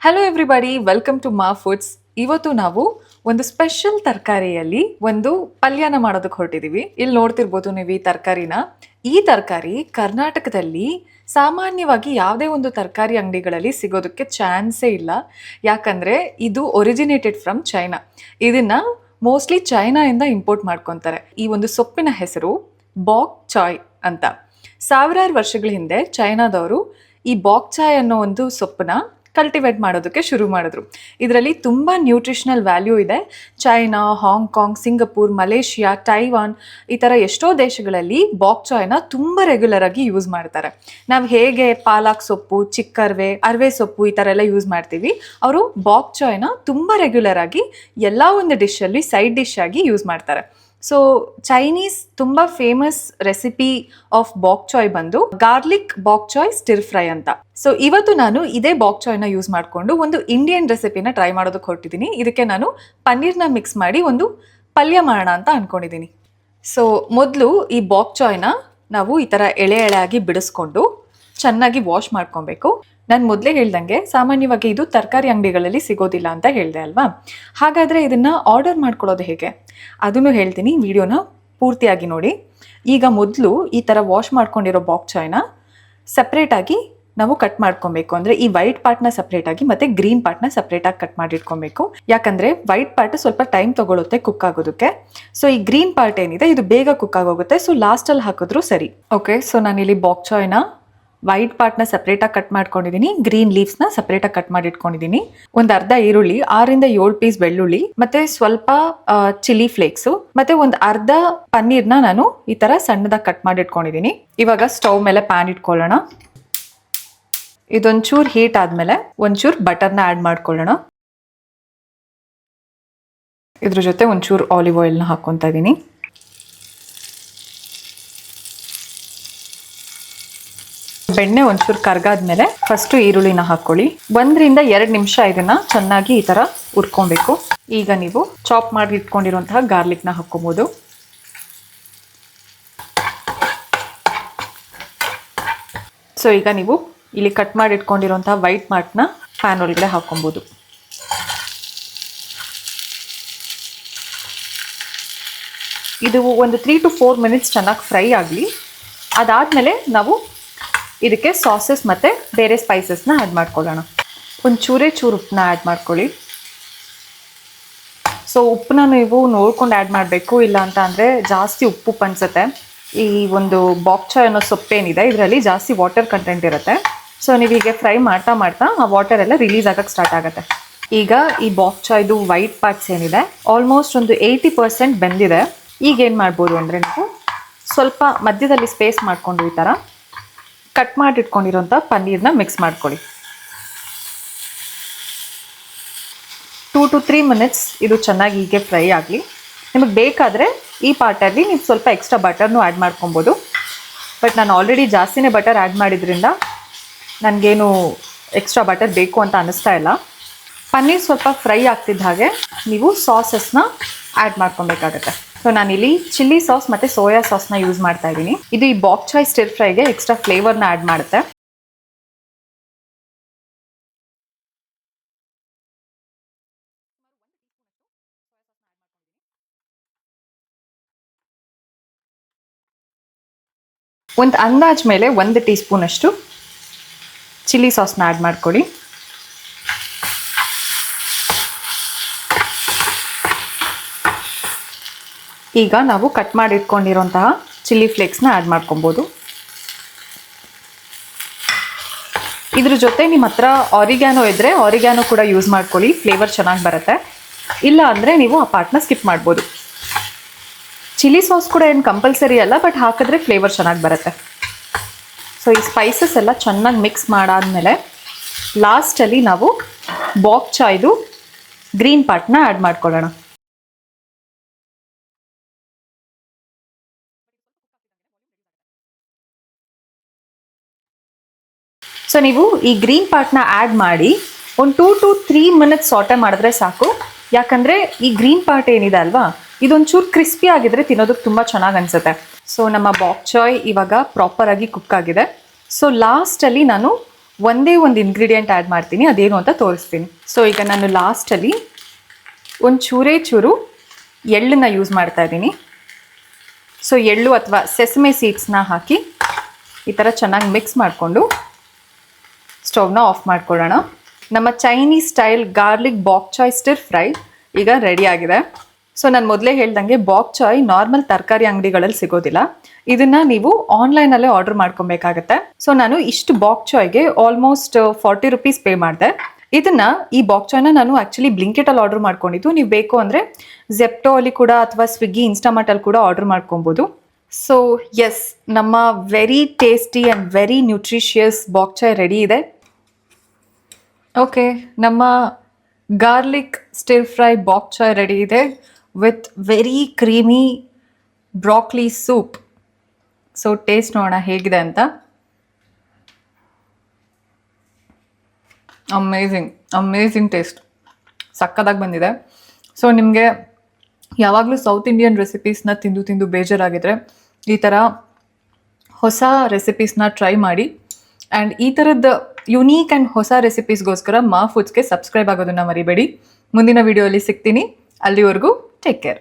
Hello everybody, welcome to ಮಾ foods. ಇವತ್ತು ನಾವು ಒಂದು ಸ್ಪೆಷಲ್ ತರಕಾರಿಯಲ್ಲಿ ಒಂದು ಪಲ್ಯನ ಮಾಡೋದಕ್ಕೆ ಹೊರಟಿದ್ದೀವಿ. ಇಲ್ಲಿ ನೋಡ್ತಿರ್ಬೋದು ನೀವು ಈ ತರಕಾರಿನ. ಈ ತರಕಾರಿ ಕರ್ನಾಟಕದಲ್ಲಿ ಸಾಮಾನ್ಯವಾಗಿ ಯಾವುದೇ ಒಂದು ತರಕಾರಿ ಅಂಗಡಿಗಳಲ್ಲಿ ಸಿಗೋದಕ್ಕೆ ಚಾನ್ಸೇ ಇಲ್ಲ. ಯಾಕಂದರೆ ಇದು ಒರಿಜಿನೇಟೆಡ್ ಫ್ರಮ್ ಚೈನಾ. ಇದನ್ನು ಮೋಸ್ಟ್ಲಿ ಚೈನಾಯಿಂದ ಇಂಪೋರ್ಟ್ ಮಾಡ್ಕೊತಾರೆ. ಈ ಒಂದು ಸೊಪ್ಪಿನ ಹೆಸರು ಬಾಕ್ ಚಾಯ್ ಅಂತ. ಸಾವಿರಾರು ವರ್ಷಗಳ ಹಿಂದೆ ಚೈನಾದವರು ಈ ಬಾಕ್ ಚಾಯ್ ಅನ್ನೋ ಒಂದು ಸೊಪ್ಪನ್ನ ಕಲ್ಟಿವೇಟ್ ಮಾಡೋದಕ್ಕೆ ಶುರು ಮಾಡಿದ್ರು. ಇದರಲ್ಲಿ ತುಂಬ ನ್ಯೂಟ್ರಿಷನಲ್ ವ್ಯಾಲ್ಯೂ ಇದೆ. China, Hong Kong, Singapore, Malaysia, Taiwan ಈ ಥರ ಎಷ್ಟೋ ದೇಶಗಳಲ್ಲಿ ಬಾಕ್ ಚಾಯ್ನ ತುಂಬ ರೆಗ್ಯುಲರ್ ಆಗಿ ಯೂಸ್ ಮಾಡ್ತಾರೆ. ನಾವು ಹೇಗೆ ಪಾಲಕ್ ಸೊಪ್ಪು, ಚಿಕ್ಕರ್ವೆ, ಅರ್ವೆ ಸೊಪ್ಪು ಈ ಥರ ಎಲ್ಲ ಯೂಸ್ ಮಾಡ್ತೀವಿ, ಅವರು ಬಾಕ್ ಚಾಯ್ನ ತುಂಬ ರೆಗ್ಯುಲರ್ ಆಗಿ ಎಲ್ಲ ಒಂದು ಡಿಶಲ್ಲಿ ಸೈಡ್ ಡಿಶ್ ಆಗಿ ಯೂಸ್ ಮಾಡ್ತಾರೆ. ಸೊ ಚೈನೀಸ್ ತುಂಬ ಫೇಮಸ್ ರೆಸಿಪಿ ಆಫ್ ಬಾಕ್ ಚಾಯ್ ಬಂದು ಗಾರ್ಲಿಕ್ ಬಾಕ್ ಚಾಯ್ ಸ್ಟಿರ್ ಫ್ರೈ ಅಂತ. ಸೊ ಇವತ್ತು ನಾನು ಇದೇ ಬಾಕ್ ಚಾಯ್ನ ಯೂಸ್ ಮಾಡಿಕೊಂಡು ಒಂದು ಇಂಡಿಯನ್ ರೆಸಿಪಿನ ಟ್ರೈ ಮಾಡೋದಕ್ಕೆ ಹೊರಟಿದ್ದೀನಿ. ಇದಕ್ಕೆ ನಾನು ಪನ್ನೀರ್ನ ಮಿಕ್ಸ್ ಮಾಡಿ ಒಂದು ಪಲ್ಯ ಮಾಡೋಣ ಅಂತ ಅಂದ್ಕೊಂಡಿದ್ದೀನಿ. ಸೊ ಮೊದಲು ಈ ಬಾಕ್ ಚಾಯ್ನ ನಾವು ಈ ಥರ ಎಳೆ ಎಳೆಯಾಗಿ ಬಿಡಿಸ್ಕೊಂಡು ಚೆನ್ನಾಗಿ ವಾಶ್ ಮಾಡ್ಕೊಬೇಕು. ನಾನು ಮೊದಲೇ ಹೇಳ್ದಂಗೆ ಸಾಮಾನ್ಯವಾಗಿ ಇದು ತರಕಾರಿ ಅಂಗಡಿಗಳಲ್ಲಿ ಸಿಗೋದಿಲ್ಲ ಅಂತ ಹೇಳಿದೆ ಅಲ್ವಾ. ಹಾಗಾದರೆ ಇದನ್ನು ಆರ್ಡರ್ ಮಾಡ್ಕೊಳ್ಳೋದು ಹೇಗೆ ಅದನ್ನು ಹೇಳ್ತೀನಿ, ವಿಡಿಯೋನ ಪೂರ್ತಿಯಾಗಿ ನೋಡಿ. ಈಗ ಮೊದಲು ಈ ಥರ ವಾಶ್ ಮಾಡ್ಕೊಂಡಿರೋ ಬಾಕ್ ಚಾಯ್ನ ಸಪ್ರೇಟಾಗಿ ನಾವು ಕಟ್ ಮಾಡ್ಕೊಬೇಕು. ಅಂದರೆ ಈ ವೈಟ್ ಪಾರ್ಟ್ನ ಸಪ್ರೇಟಾಗಿ ಮತ್ತು ಗ್ರೀನ್ ಪಾರ್ಟ್ನ ಸಪ್ರೇಟಾಗಿ ಕಟ್ ಮಾಡಿಟ್ಕೊಬೇಕು. ಯಾಕಂದರೆ ವೈಟ್ ಪಾರ್ಟ್ ಸ್ವಲ್ಪ ಟೈಮ್ ತೊಗೊಳುತ್ತೆ ಕುಕ್ ಆಗೋದಕ್ಕೆ. ಸೊ ಈ ಗ್ರೀನ್ ಪಾರ್ಟ್ ಏನಿದೆ ಇದು ಬೇಗ ಕುಕ್ ಆಗೋಗುತ್ತೆ. ಸೊ ಲಾಸ್ಟಲ್ಲಿ ಹಾಕಿದ್ರು ಸರಿ. ಓಕೆ, ಸೊ ನಾನಿಲ್ಲಿ ಬಾಕ್ ಚಾಯ್ನ ವೈಟ್ ಪಾರ್ಟ್ನ ಸಪ್ರೇಟಾಗಿ ಕಟ್ ಮಾಡ್ಕೊಂಡಿದ್ದೀನಿ, ಗ್ರೀನ್ ಲೀವ್ಸ್ನ ಸಪ್ರೇಟಾಗಿ ಕಟ್ ಮಾಡಿ ಇಟ್ಕೊಂಡಿದ್ದೀನಿ. ಒಂದು ಅರ್ಧ ಈರುಳ್ಳಿ, 6 ರಿಂದ 7 ಪೀಸ್ ಬೆಳ್ಳುಳ್ಳಿ, ಮತ್ತೆ ಸ್ವಲ್ಪ ಚಿಲ್ಲಿ ಫ್ಲೇಕ್ಸು, ಮತ್ತೆ ಒಂದು ಅರ್ಧ ಪನ್ನೀರ್ನ ನಾನು ಈ ತರ ಸಣ್ಣದಾಗಿ ಕಟ್ ಮಾಡಿ ಇಟ್ಕೊಂಡಿದ್ದೀನಿ. ಇವಾಗ ಸ್ಟವ್ ಮೇಲೆ ಪ್ಯಾನ್ ಇಟ್ಕೊಳ್ಳೋಣ. ಇದೊಂಚೂರು ಹೀಟ್ ಆದ್ಮೇಲೆ ಒಂಚೂರು ಬಟರ್ನ ಆ್ಯಡ್ ಮಾಡ್ಕೊಳ್ಳೋಣ. ಇದ್ರ ಜೊತೆ ಒಂಚೂರು ಆಲಿವ್ ಆಯಿಲ್ನ ಹಾಕ್ಕೊತಾ ಇದ್ದೀನಿ. ಬೆಣ್ಣೆ ಒಂಚೂರು ಕರ್ಗಾದ್ಮೇಲೆ ಫಸ್ಟು ಈರುಳ್ಳಿನ ಹಾಕ್ಕೊಳ್ಳಿ. 1 ರಿಂದ 2 ನಿಮಿಷ ಇದನ್ನ ಚೆನ್ನಾಗಿ ಈ ತರ ಹುರ್ಕೊಬೇಕು. ಈಗ ನೀವು ಚಾಪ್ ಮಾಡಿ ಇಟ್ಕೊಂಡಿರುವಂತಹ ಗಾರ್ಲಿಕ್ನ ಹಾಕ್ಕೊಬೋದು. ಸೊ ಈಗ ನೀವು ಇಲ್ಲಿ ಕಟ್ ಮಾಡಿ ಇಟ್ಕೊಂಡಿರುವಂತಹ ವೈಟ್ ಪಾರ್ಟ್ನ ಪ್ಯಾನ್ ಒಳಗಡೆ ಹಾಕ್ಕೊಬೋದು. ಇದು ಒಂದು 3 to 4 ಮಿನಿಟ್ಸ್ ಚೆನ್ನಾಗಿ ಫ್ರೈ ಆಗಲಿ. ಅದಾದಮೇಲೆ ನಾವು ಇದಕ್ಕೆ ಸಾಸಸ್ ಮತ್ತು ಬೇರೆ ಸ್ಪೈಸಸ್ನ ಆ್ಯಡ್ ಮಾಡ್ಕೊಳ್ಳೋಣ. ಒಂದು ಚೂರು ಉಪ್ಪನ್ನ ಆ್ಯಡ್ ಮಾಡ್ಕೊಳ್ಳಿ. ಸೊ ಉಪ್ಪನ್ನ ನೀವು ನೋಡ್ಕೊಂಡು ಆ್ಯಡ್ ಮಾಡಬೇಕು, ಇಲ್ಲ ಅಂತ ಅಂದರೆ ಜಾಸ್ತಿ ಉಪ್ಪು ಅನಿಸುತ್ತೆ. ಈ ಒಂದು ಬಾಕ್ ಚಾಯ್ ಅನ್ನೋ ಸೊಪ್ಪೇನಿದೆ ಇದರಲ್ಲಿ ಜಾಸ್ತಿ ವಾಟರ್ ಕಂಟೆಂಟ್ ಇರುತ್ತೆ. ಸೊ ನೀವು ಹೀಗೆ ಫ್ರೈ ಮಾಡ್ತಾ ಮಾಡ್ತಾ ಆ ವಾಟರ್ ಎಲ್ಲ ರಿಲೀಸ್ ಆಗೋಕ್ಕೆ ಸ್ಟಾರ್ಟ್ ಆಗುತ್ತೆ. ಈಗ ಈ ಬಾಕ್ ಚಾಯ್ದು ವೈಟ್ ಪಾರ್ಟ್ಸ್ ಏನಿದೆ ಆಲ್ಮೋಸ್ಟ್ ಒಂದು 80% ಬೆಂದಿದೆ. ಈಗ ಏನು ಮಾಡ್ಬೋದು ಅಂದರೆ ನೀವು ಸ್ವಲ್ಪ ಮಧ್ಯದಲ್ಲಿ ಸ್ಪೇಸ್ ಮಾಡಿಕೊಂಡು ಈ ಥರ ಕಟ್ ಮಾಡಿ ಇಟ್ಕೊಂಡಿರೋಂಥ ಪನ್ನೀರ್ನ ಮಿಕ್ಸ್ ಮಾಡ್ಕೊಳ್ಳಿ. 2 to 3 ಮಿನಿಟ್ಸ್ ಇದು ಚೆನ್ನಾಗಿ ಹೀಗೆ ಫ್ರೈ ಆಗಲಿ. ನಿಮಗೆ ಬೇಕಾದರೆ ಈ ಪಾರ್ಟಲ್ಲಿ ನೀವು ಸ್ವಲ್ಪ ಎಕ್ಸ್ಟ್ರಾ ಬಟರ್ನು ಆ್ಯಡ್ ಮಾಡ್ಕೊಬೋದು. ಬಟ್ ನಾನು ಆಲ್ರೆಡಿ ಜಾಸ್ತಿನೇ ಬಟರ್ ಆ್ಯಡ್ ಮಾಡಿದ್ರಿಂದ ನನಗೇನು ಎಕ್ಸ್ಟ್ರಾ ಬಟರ್ ಬೇಕು ಅಂತ ಅನ್ನಿಸ್ತಾ ಇಲ್ಲ. ಪನ್ನೀರ್ ಸ್ವಲ್ಪ ಫ್ರೈ ಆಗ್ತಿದ್ದ ಹಾಗೆ ನೀವು ಸಾಸಸ್ನ ಆ್ಯಡ್ ಮಾಡ್ಕೊಬೇಕಾಗತ್ತೆ. ಸೊ ನಾನಿಲ್ಲಿ ಚಿಲ್ಲಿ ಸಾಸ್ ಮತ್ತು ಸೋಯಾ ಸಾಸ್ನ ಯೂಸ್ ಮಾಡ್ತಾ ಇದ್ದೀನಿ. ಇದು ಈ ಬಾಕ್ ಚಾಯ್ ಸ್ಟಿರ್ ಫ್ರೈಗೆ ಎಕ್ಸ್ಟ್ರಾ ಫ್ಲೇವರ್ನ ಆ್ಯಡ್ ಮಾಡುತ್ತೆ. ಒಂದು ಅಂದಾಜ್ ಮೇಲೆ 1 ಟೀ ಸ್ಪೂನ್ ಅಷ್ಟು ಚಿಲ್ಲಿ ಸಾಸ್ನ ಆ್ಯಡ್ ಮಾಡ್ಕೊಳ್ಳಿ. ಈಗ ನಾವು ಕಟ್ ಮಾಡಿ ಇಟ್ಕೊಂಡಿರೋಂತಹ ಚಿಲ್ಲಿ ಫ್ಲೇಕ್ಸ್ನ ಆ್ಯಡ್ ಮಾಡ್ಕೊಬೋದು. ಇದ್ರ ಜೊತೆ ನಿಮ್ಮ ಹತ್ರ ಆರಿಗ್ಯಾನೋ ಇದ್ದರೆ ಆರಿಗ್ಯಾನೋ ಕೂಡ ಯೂಸ್ ಮಾಡ್ಕೊಳ್ಳಿ, ಫ್ಲೇವರ್ ಚೆನ್ನಾಗಿ ಬರುತ್ತೆ. ಇಲ್ಲ ಅಂದರೆ ನೀವು ಆ ಪಾರ್ಟ್ನ ಸ್ಕಿಪ್ ಮಾಡ್ಬೋದು. ಚಿಲ್ಲಿ ಸಾಸ್ ಕೂಡ ಏನು ಕಂಪಲ್ಸರಿ ಅಲ್ಲ, ಬಟ್ ಹಾಕಿದ್ರೆ ಫ್ಲೇವರ್ ಚೆನ್ನಾಗಿ ಬರುತ್ತೆ. ಸೊ ಈ ಸ್ಪೈಸಸ್ ಎಲ್ಲ ಚೆನ್ನಾಗಿ ಮಿಕ್ಸ್ ಮಾಡಾದ್ಮೇಲೆ ಲಾಸ್ಟಲ್ಲಿ ನಾವು ಬಾಕ್ ಚಾಯ್ದು ಗ್ರೀನ್ ಪಾರ್ಟ್ನ ಆ್ಯಡ್ ಮಾಡ್ಕೊಳ್ಳೋಣ. ಸೊ ನೀವು ಈ ಗ್ರೀನ್ ಪಾರ್ಟ್ನ ಆ್ಯಡ್ ಮಾಡಿ ಒಂದು 2 to 3 ಮಿನಿಟ್ಸ್ ಸಾಟೆ ಮಾಡಿದ್ರೆ ಸಾಕು. ಯಾಕಂದರೆ ಈ ಗ್ರೀನ್ ಪಾರ್ಟ್ ಏನಿದೆ ಅಲ್ವಾ, ಇದೊಂಚೂರು ಕ್ರಿಸ್ಪಿ ಆಗಿದ್ರೆ ತಿನ್ನೋದಕ್ಕೆ ತುಂಬ ಚೆನ್ನಾಗಿ ಅನಿಸುತ್ತೆ. ಸೊ ನಮ್ಮ ಬಾಕ್ ಚಾಯ್ ಇವಾಗ ಪ್ರಾಪರಾಗಿ ಕುಕ್ ಆಗಿದೆ. ಸೊ ಲಾಸ್ಟಲ್ಲಿ ನಾನು ಒಂದೇ ಒಂದು ಇಂಗ್ರೀಡಿಯೆಂಟ್ ಆ್ಯಡ್ ಮಾಡ್ತೀನಿ, ಅದೇನು ಅಂತ ತೋರಿಸ್ತೀನಿ. ಸೊ ಈಗ ನಾನು ಲಾಸ್ಟಲ್ಲಿ ಒಂದು ಚೂರು ಎಳ್ಳನ್ನ ಯೂಸ್ ಮಾಡ್ತಾ ಇದ್ದೀನಿ. ಸೊ ಎಳ್ಳು ಅಥವಾ ಸೆಸಮೆ ಸೀಡ್ಸ್ನ ಹಾಕಿ ಈ ಥರ ಚೆನ್ನಾಗಿ ಮಿಕ್ಸ್ ಮಾಡಿಕೊಂಡು ಸ್ಟವ್ನ ಆಫ್ ಮಾಡ್ಕೊಳ್ಳೋಣ. ನಮ್ಮ ಚೈನೀಸ್ ಸ್ಟೈಲ್ ಗಾರ್ಲಿಕ್ ಬಾಕ್ ಚಾಯ್ ಸ್ಟಿರ್ ಫ್ರೈ ಈಗ ರೆಡಿ ಆಗಿದೆ. ಸೊ ನಾನು ಮೊದಲೇ ಹೇಳ್ದಂಗೆ ಬಾಕ್ ಚಾಯ್ ನಾರ್ಮಲ್ ತರಕಾರಿ ಅಂಗಡಿಗಳಲ್ಲಿ ಸಿಗೋದಿಲ್ಲ, ಇದನ್ನ ನೀವು ಆನ್ಲೈನಲ್ಲೇ ಆರ್ಡರ್ ಮಾಡ್ಕೊಬೇಕಾಗತ್ತೆ. ಸೊ ನಾನು ಇಷ್ಟು ಬಾಕ್ ಚಾಯ್ಗೆ ಆಲ್ಮೋಸ್ಟ್ 40 ರುಪೀಸ್ ಪೇ ಮಾಡಿದೆ. ಈ ಬಾಕ್ ಚಾಯ್ನ ನಾನು ಆ್ಯಕ್ಚುಲಿ ಬ್ಲಿಂಕಿಟಲ್ಲಿ ಆರ್ಡರ್ ಮಾಡ್ಕೊಂಡಿದ್ದು. ನೀವು ಬೇಕು ಅಂದರೆ ಜೆಪ್ಟೋ ಅಲ್ಲಿ ಕೂಡ ಅಥವಾ ಸ್ವಿಗ್ಗಿ ಇನ್ಸ್ಟಾಮಾರ್ಟಲ್ಲಿ ಕೂಡ ಆರ್ಡರ್ ಮಾಡ್ಕೊಬೋದು. ಸೊ ಎಸ್, ನಮ್ಮ very tasty and very nutritious box chai ready ಇದೆ. ಓಕೆ, ನಮ್ಮ ಗಾರ್ಲಿಕ್ ಸ್ಟಿರ್ ಫ್ರೈ ಬಾಕ್ ಚಾಯ್ ರೆಡಿ ಇದೆ with very creamy broccoli soup. So taste ನೋಡೋಣ ಹೇಗಿದೆ ಅಂತ. ಅಮೇಝಿಂಗ್ ಟೇಸ್ಟ್, ಸಕ್ಕದಾಗಿ ಬಂದಿದೆ. ಸೊ ನಿಮಗೆ ಯಾವಾಗಲೂ ಸೌತ್ ಇಂಡಿಯನ್ ರೆಸಿಪೀಸ್ನ ತಿಂದು ಬೇಜಾರಾಗಿದ್ರೆ ಈ ಥರ ಹೊಸ ರೆಸಿಪೀಸ್ನ ಟ್ರೈ ಮಾಡಿ. ಆ್ಯಂಡ್ ಈ ಥರದ್ದು ಯುನೀಕ್ ಆ್ಯಂಡ್ ಹೊಸ ರೆಸಿಪೀಸ್ಗೋಸ್ಕರ ಮಾ ಫುಡ್ಸ್ಗೆ ಸಬ್ಸ್ಕ್ರೈಬ್ ಆಗೋದನ್ನು ಮರಿಬೇಡಿ. ಮುಂದಿನ ವಿಡಿಯೋಲಿ ಸಿಗ್ತೀನಿ. ಅಲ್ಲಿವರೆಗೂ ಟೇಕ್ ಕೇರ್.